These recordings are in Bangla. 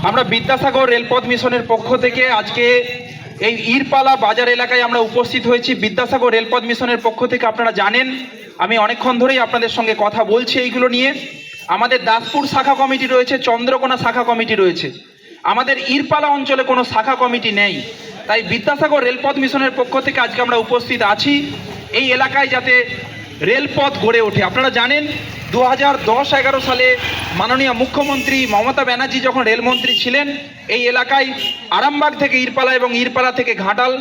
আমরা বিদ্যাসাগর রেলপথ মিশনের পক্ষ থেকে আজকে এই ইরপালা বাজার এলাকায় আমরা উপস্থিত হয়েছি। বিদ্যাসাগর রেলপথ মিশনের পক্ষ থেকে আপনারা জানেন আমি অনেকক্ষণ ধরেই আপনাদের সঙ্গে কথা বলছি এইগুলো নিয়ে। আমাদের দাসপুর শাখা কমিটি রয়েছে, চন্দ্রকোনা শাখা কমিটি রয়েছে, আমাদের ইরপালা অঞ্চলে কোনো শাখা কমিটি নেই। তাই বিদ্যাসাগর রেলপথ মিশনের পক্ষ থেকে আজকে আমরা উপস্থিত আছি এই এলাকায় যাতে রেলপথ গড়ে ওঠে। আপনারা জানেন 2010-11 সালে মাননীয় মুখ্যমন্ত্রী মমতা ব্যানার্জি যখন রেলমন্ত্রী ছিলেন এই এলাকায় আরামবাগ থেকে ইরপালা এবং ইরপালা থেকে ঘাটাল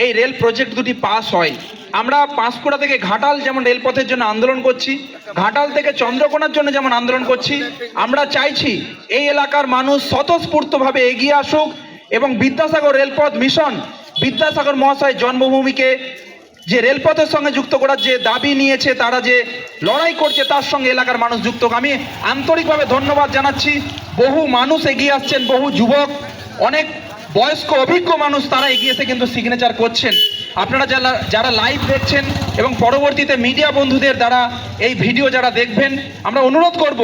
এই রেল প্রজেক্ট দুটি পাস হয়। আমরা পাঁশকুড়া থেকে ঘাটাল যেমন রেলপথের জন্য আন্দোলন করছি, ঘাটাল থেকে চন্দ্রকোনার জন্য যেমন আন্দোলন করছি, আমরা চাইছি এই এলাকার মানুষ স্বতঃস্ফূর্তভাবে এগিয়ে আসুক এবং বিদ্যাসাগর রেলপথ মিশন বিদ্যাসাগর মহাশয় জন্মভূমিকে যে রেলপথের সঙ্গে যুক্ত করার যে দাবি নিয়েছে, তারা যে লড়াই করছে তার সঙ্গে এলাকার মানুষ যুক্ত। আমি আন্তরিকভাবে ধন্যবাদ জানাচ্ছি। বহু মানুষ এগিয়ে আসছেন, বহু যুবক, অনেক বয়স্ক অভিজ্ঞ মানুষ তারা এগিয়ে এসে কিন্তু সিগনেচার করছেন। আপনারা যারা লাইভ দেখছেন এবং পরবর্তীতে মিডিয়া বন্ধুদের দ্বারা এই ভিডিও যারা দেখবেন, আমরা অনুরোধ করব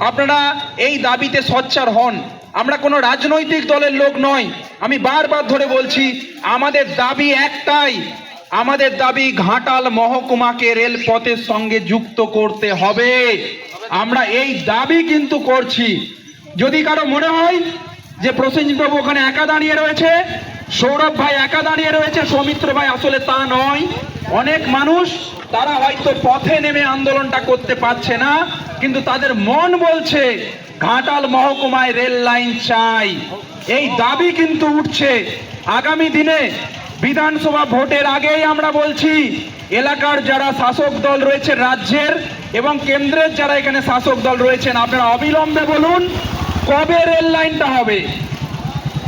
আপনারা এই দাবিতে সোচ্চার হন। আমরা কোনো রাজনৈতিক দলের লোক নয়, আমি বারবার ধরে বলছি আমাদের দাবি একটাই, আমাদের দাবি ঘাটাল মহকুমাকে রেলপথের সঙ্গে যুক্ত করতে হবে। আমরা এই দাবি কিন্তু করছি। যদি কারো মনে হয় যে প্রসেনজিৎ বাবু ওখানে একা দাঁড়িয়ে রয়েছে, সৌরভ ভাই একা দাঁড়িয়ে রয়েছে, সৌমিত্র ভাই, আসলে তা নয়। অনেক মানুষ তারা হয়তো পথে নেমে আন্দোলনটা করতে পারছে না, কিন্তু তাদের মন বলছে ঘাটাল মহকুমায় রেল লাইন চাই। এই দাবি কিন্তু উঠছে। আগামী দিনে বিধানসভা ভোটের আগেই আমরা বলছি এলাকার যারা শাসক দল রয়েছে রাজ্যের এবং কেন্দ্রের যারা এখানে শাসক দল রয়েছেন, আপনারা অবিলম্বে বলুন কবে রেল লাইনটা হবে।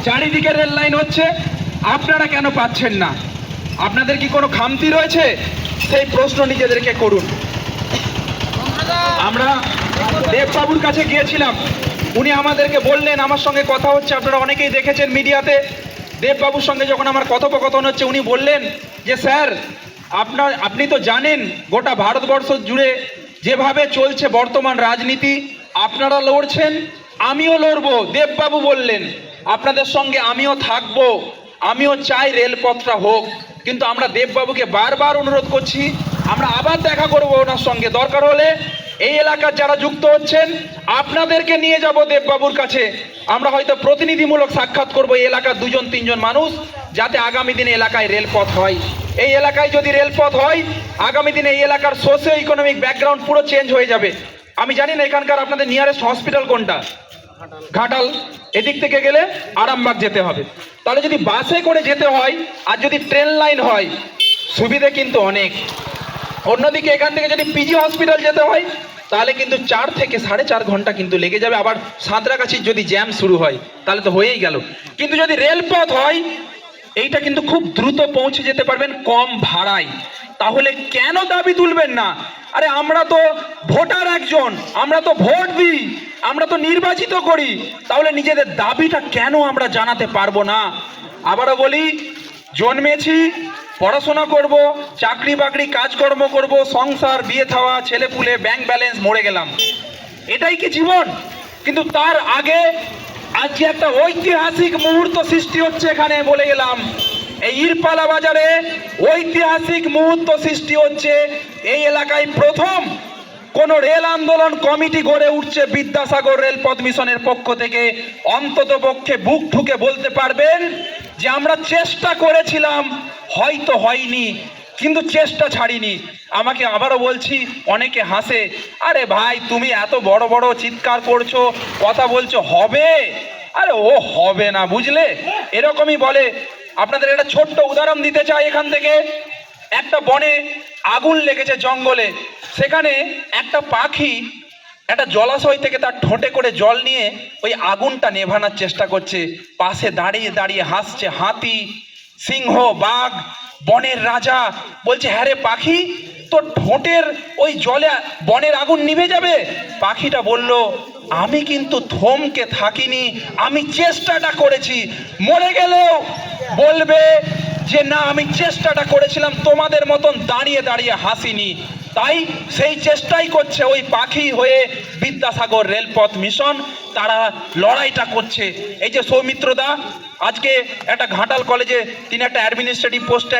চারিদিকে রেল লাইন হচ্ছে, আপনারা কেন পাচ্ছেন না? আপনাদের কি কোনো খামতি রয়েছে? সেই প্রশ্ন নিজেদেরকে করুন। আমরা দেববাবুর কাছে গিয়েছিলাম, উনি আমাদেরকে বললেন, আমার সঙ্গে কথা হচ্ছে, আপনারা অনেকেই দেখেছেন মিডিয়াতে। দেববাবুর সঙ্গে যখন আমার কথোপকথন হচ্ছে উনি বললেন যে স্যার আপনি তো জানেন গোটা ভারতবর্ষ জুড়ে যেভাবে চলছে বর্তমান রাজনীতি, আপনারা লড়ছেন, আমিও লড়বো। দেববাবু বললেন আপনাদের সঙ্গে আমিও থাকবো, আমিও চাই রেলপথটা হোক। কিন্তু আমরা দেববাবুকে বারবার অনুরোধ করছি, আমরা আবার দেখা করবো ওনার সঙ্গে, দরকার হলে এই এলাকার যারা যুক্ত হচ্ছেন আপনাদেরকে নিয়ে যাব দেববাবুর কাছে। আমরা হয়তো প্রতিনিধিমূলক সাক্ষাৎ করব এই এলাকার 2-3 জন মানুষ, যাতে আগামী দিনে এলাকায় রেলপথ হয়। এই এলাকায় যদি রেলপথ হয় আগামী দিনে এই এলাকার সোশিও ইকোনমিক ব্যাকগ্রাউন্ড পুরো চেঞ্জ হয়ে যাবে। আমি জানি না এখানকার আপনাদের নিয়ারেস্ট হসপিটাল কোনটা, ঘাটাল। এদিক থেকে গেলে আরামবাগ যেতে হবে। তাহলে যদি বাসে করে যেতে হয় আর যদি ট্রেন লাইন হয় সুবিধে কিন্তু অনেক। অন্যদিকে এখান থেকে যদি পিজি হসপিটাল যেতে হয় তাহলে কিন্তু 4 থেকে 4.5 ঘন্টা কিন্তু লেগে যাবে। আবার সাঁতরাগাছির যদি জ্যাম শুরু হয় তাহলে তো হয়েই গেল। কিন্তু যদি রেলপথ হয় এইটা কিন্তু খুব দ্রুত পৌঁছে যেতে পারবেন কম ভাড়ায়। তাহলে কেন দাবি তুলবেন না? আরে আমরা তো ভোটার একজন, আমরা তো ভোট দিই, আমরা তো নির্বাচিত করি, তাহলে নিজেদের দাবিটা কেন আমরা জানাতে পারবো না? আবারও বলি, জন্মেছি, পড়াশোনা করব, চাকরি বাকরি কাজকর্ম করব, সংসার, বিয়ে থাওয়া, ছেলেপুলে, ব্যাংক ব্যালেন্স, মরে গেলাম, এটাই কি জীবন? কিন্তু তার আগে আজকে একটা ঐতিহাসিক মুহূর্ত সৃষ্টি হচ্ছে এখানে, বলে গেলাম এই ইরপালা বাজারে ঐতিহাসিক মুহূর্ত সৃষ্টি হচ্ছে। এই এলাকায় প্রথম কোন রেল আন্দোলন কমিটি গড়ে উঠছে বিদ্যাসাগর রেলপথ মিশনের পক্ষ থেকে। অন্তত পক্ষে বুক ঠুকে বলতে পারবেন যে আমরা চেষ্টা করেছিলাম, হয়তো হয়নি কিন্তু চেষ্টা ছাড়িনি। আমাকে আবারও বলছি, অনেকে হাসে, আরে ভাই তুমি এত বড় বড় চিৎকার করছো, কথা বলছো, হবে? আরে ও হবে না, বুঝলে, এরকমই বলে। আপনাদের একটা ছোট্ট উদাহরণ দিতে চাই। এখান থেকে একটা বনে আগুন লেগেছে, জঙ্গলে। সেখানে একটা পাখি একটা জলাশয় থেকে তার ঠোঁটে করে জল নিয়ে ওই আগুনটা নেভানোর চেষ্টা করছে। পাশে দাঁড়িয়ে দাঁড়িয়ে হাসছে হাতি, সিংহ, বাঘ, বনের রাজা। বলছে, হ্যাঁ রে পাখি, তোর ঠোঁটের ওই জলে বনের আগুন নিভে যাবে? পাখিটা বলল, আমি কিন্তু থমকে থাকিনি, আমি চেষ্টাটা করেছি। মরে গেলেও বলবে যে না, আমি চেষ্টাটা করেছিলাম, তোমাদের মতন দাঁড়িয়ে দাঁড়িয়ে হাসিনি। তাই সেই চেষ্টাই করছে ওই পাখি হয়ে বিদ্যাসাগর রেলপথ মিশন, তারা লড়াইটা করছে। এই যে সৌমিত্র দা আজকে একটা ঘাটাল কলেজে তিনি একটা অ্যাডমিনিস্ট্রেটিভ পোস্টে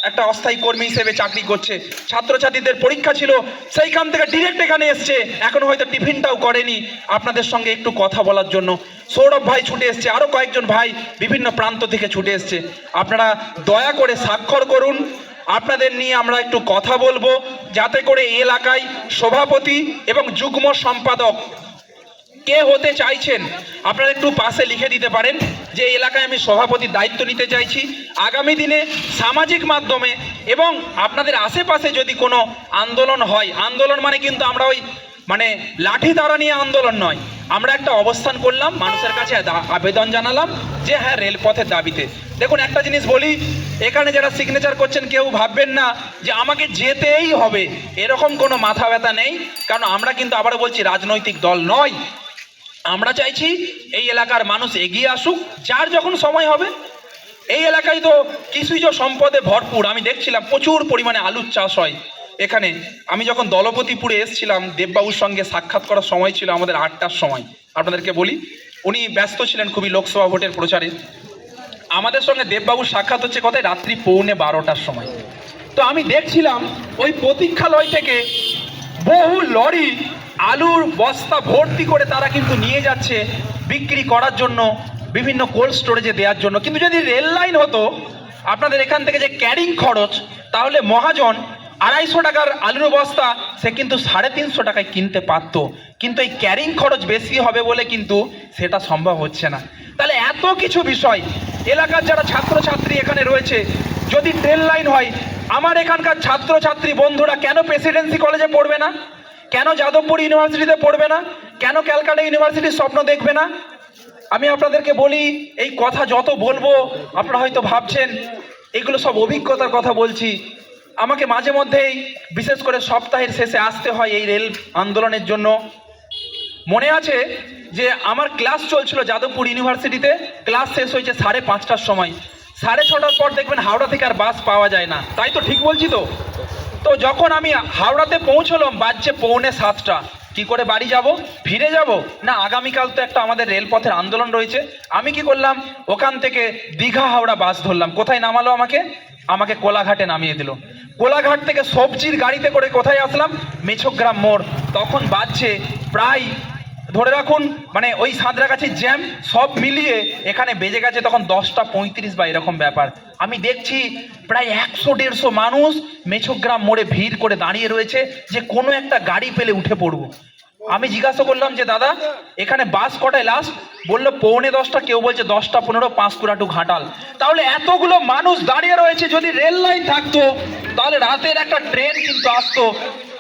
একটা অস্থায়ী কর্মী হিসেবে চাকরি করছে। ছাত্রছাত্রীদের পরীক্ষা ছিল, সেইখান থেকে ডিরেক্ট এখানে এসছে, এখনো হয়তো টিফিনটাও করেনি আপনাদের সঙ্গে একটু কথা বলার জন্য। সৌরভ ভাই ছুটে এসছে, আরো কয়েকজন ভাই বিভিন্ন প্রান্ত থেকে ছুটে এসছে। আপনারা দয়া করে স্বাক্ষর করুন, আপনাদের নিয়ে আমরা একটু কথা বলবো, যাতে করে এই এলাকায় সভাপতি এবং যুগ্ম সম্পাদক কে হতে চাইছেন আপনারা একটু পাশে লিখে দিতে পারেন যে এই এলাকায় আমি সভাপতির দায়িত্ব নিতে চাইছি। আগামী দিনে সামাজিক মাধ্যমে এবং আপনাদের আশেপাশে যদি কোনো আন্দোলন হয়, আন্দোলন মানে কিন্তু আমরা ওই মানে লাঠি দ্বারা নিয়ে আন্দোলন নয়, আমরা একটা অবস্থান করলাম, মানুষের কাছে আবেদন জানালাম যে হ্যাঁ রেলপথের দাবিতে। দেখুন একটা জিনিস বলি, এখানে যারা সিগনেচার করছেন কেউ ভাববেন না যে আমাকে যেতেই হবে, এরকম কোনো মাথা ব্যথা নেই। কারণ আমরা কিন্তু আবারও বলছি রাজনৈতিক দল নয়, আমরা চাইছি এই এলাকার মানুষ এগিয়ে আসুক, যার যখন সময় হবে। এই এলাকায় তো কৃষিজ সম্পদে ভরপুর, আমি দেখছিলাম প্রচুর পরিমাণে আলুর চাষ হয় এখানে। আমি যখন দলপতিপুরে এসেছিলাম, দেববাবুর সঙ্গে সাক্ষাৎ করার সময় ছিল আমাদের 8টার সময়, আপনাদেরকে বলি উনি ব্যস্ত ছিলেন খুবই লোকসভা ভোটের প্রচারে। আমাদের সঙ্গে দেববাবুর সাক্ষাৎ হচ্ছে কোথায়, রাত্রি 11:15টার সময়। তো আমি দেখছিলাম ওই প্রতীক্ষালয় থেকে বহু লরি আলুর বস্তা ভর্তি করে তারা কিন্তু নিয়ে যাচ্ছে বিক্রি করার জন্য, বিভিন্ন কোল্ড স্টোরেজে দেওয়ার জন্য। কিন্তু যদি রেল লাইন হতো, আপনাদের এখান থেকে যে ক্যারিং খরচ, তাহলে মহাজন 250 টাকার আলুর বস্তা সে কিন্তু 350 টাকায় কিনতে পারতো। কিন্তু এই ক্যারিং খরচ বেশি হবে বলে কিন্তু সেটা সম্ভব হচ্ছে না। তাহলে এত কিছু বিষয়, এলাকার যারা ছাত্রছাত্রী এখানে রয়েছে, যদি ট্রেন লাইন হয়, আমার এখানকার ছাত্রছাত্রী বন্ধুরা কেন প্রেসিডেন্সি কলেজে পড়বে না, কেন যাদবপুর ইউনিভার্সিটিতে পড়বে না, কেন ক্যালকাটা ইউনিভার্সিটির স্বপ্ন দেখবে না? আমি আপনাদেরকে বলি, এই কথা যত বলবো আপনারা হয়তো ভাবছেন এগুলো সব অভিজ্ঞতার কথা বলছি। আমাকে মাঝে মধ্যেই বিশেষ করে সপ্তাহের শেষে আসতে হয় এই রেল আন্দোলনের জন্য। মনে আছে যে আমার ক্লাস চলছিল যাদবপুর ইউনিভার্সিটিতে, ক্লাস শেষ হয়েছে 5:30টার সময়, 6:30টার পর দেখবেন হাওড়া থেকে আর বাস পাওয়া যায় না, তাই তো ঠিক বলছি তো? তো যখন আমি হাওড়াতে পৌঁছলাম বাজছে 6:45, কি করে বাড়ি যাব, ফিরে যাব না আগামীকাল তো একটা আমাদের রেলপথের আন্দোলন রয়েছে। আমি কি করলাম, ওখান থেকে দীঘা হাওড়া বাস ধরলাম। কোথায় নামালো আমাকে কোলাঘাটে নামিয়ে দিল। কোলাঘাট থেকে সবজির গাড়িতে করে কোথায় আসলাম, মেছগ্রাম মোড়। তখন বাজছে প্রায় ধরে রাখুন মানে ওই সাঁতরাগাছির জ্যাম সব মিলিয়ে এখানে বেজে গেছে তখন 10:35 বা এরকম ব্যাপার। আমি দেখছি প্রায় 100-150 মানুষ মেছগ্রাম মোড়ে ভিড় করে দাঁড়িয়ে রয়েছে যে কোনো একটা গাড়ি পেলে উঠে পড়বো। আমি জিজ্ঞাসা করলাম যে দাদা এখানে বাস কটায় লাস্ট? বললো 9:45, কেউ বলছে 10:15, পাঁশকুড়া টু ঘাটাল। তাহলে এতগুলো মানুষ দাঁড়িয়ে রয়েছে, যদি রেল লাইন থাকতো তাহলে রাতের একটা ট্রেন কিন্তু আসতো।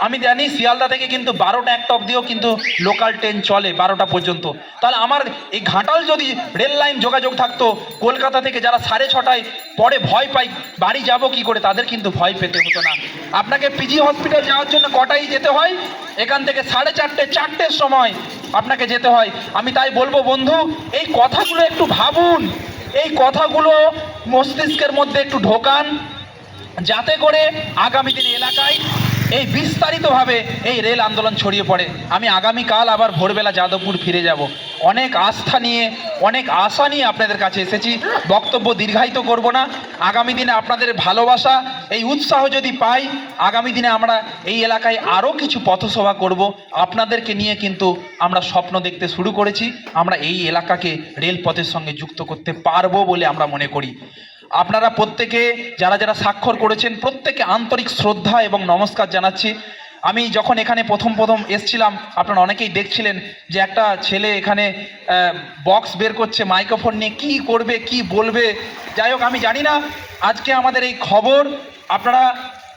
আমি জানি শিয়ালদা থেকে কিন্তু 12টা-1টা অবধিও কিন্তু লোকাল ট্রেন চলে 12টা পর্যন্ত। তাহলে আমার এই ঘাটাল যদি রেল লাইন যোগাযোগ থাকতো, কলকাতা থেকে যারা 6:30টায় পরে ভয় পাই বাড়ি যাব কি করে, তাদের কিন্তু ভয় পেতে হতো না। আপনাকে পিজি হসপিটাল যাওয়ার জন্য কটাই যেতে হয়, এখান থেকে 4:30-4টের সময় আপনাকে যেতে হয়। আমি তাই বলবো বন্ধু, এই কথাগুলো একটু ভাবুন, এই কথাগুলো মস্তিষ্কের মধ্যে একটু ঢোকান, যাতে করে আগামী দিন এলাকায় এই বিস্তারিতভাবে এই রেল আন্দোলন ছড়িয়ে পড়ে। আমি আগামীকাল আবার ভোরবেলা যাদবপুর ফিরে যাব, অনেক আস্থা নিয়ে অনেক আশা নিয়ে আপনাদের কাছে এসেছি। বক্তব্য দীর্ঘায়িত করব না। আগামী দিনে আপনাদের ভালোবাসা, এই উৎসাহ যদি পাই, আগামী দিনে আমরা এই এলাকায় আরও কিছু পথসভা করব। আপনাদেরকে নিয়ে কিন্তু আমরা স্বপ্ন দেখতে শুরু করেছি, আমরা এই এলাকাকে রেলপথের সঙ্গে যুক্ত করতে পারবো বলে আমরা মনে করি। আপনারা প্রত্যেকে যারা যারা স্বাক্ষর করেছেন প্রত্যেকে আন্তরিক শ্রদ্ধা এবং নমস্কার জানাচ্ছি। আমি যখন এখানে প্রথম এসছিলাম, আপনারা অনেকেই দেখছিলেন যে একটা ছেলে এখানে বক্স বের করছে মাইক্রোফোন নিয়ে, কি করবে কি বলবে। যাই হোক, আমি জানি না আজকে আমাদের এই খবর আপনারা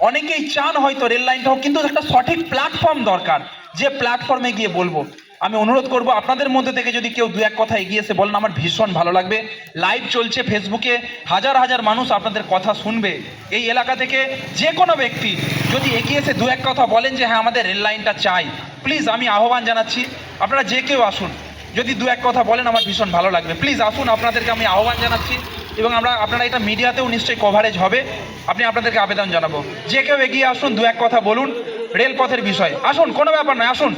অনেকেই চান হয়তো রেল লাইনটা হোক, কিন্তু একটা সঠিক প্ল্যাটফর্ম দরকার, যে প্ল্যাটফর্মে গিয়ে বলবো। আমি অনুরোধ করব আপনাদের মধ্যে থেকে যদি কেউ দু এক কথা এগিয়ে এসে বলেন, আমার ভীষণ ভালো লাগবে। লাইভ চলছে ফেসবুকে, হাজার হাজার মানুষ আপনাদের কথা শুনবে। এই এলাকা থেকে যে কোনো ব্যক্তি যদি এগিয়ে এসে দু এক কথা বলেন যে হ্যাঁ আমাদের রেল লাইনটা চাই, প্লিজ আমি আহ্বান জানাচ্ছি আপনারা যে কেউ আসুন, যদি দু এক কথা বলেন আমার ভীষণ ভালো লাগবে। প্লিজ আসুন, আপনাদেরকে আমি আহ্বান জানাচ্ছি। এবং আপনারা এটা মিডিয়াতেও নিশ্চয়ই কভারেজ হবে। আপনাদেরকে আবেদন জানাবো, যে কেউ এগিয়ে আসুন, দু এক কথা বলুন রেলপথের বিষয়ে। আসুন, কোনো ব্যাপার নয়, আসুন।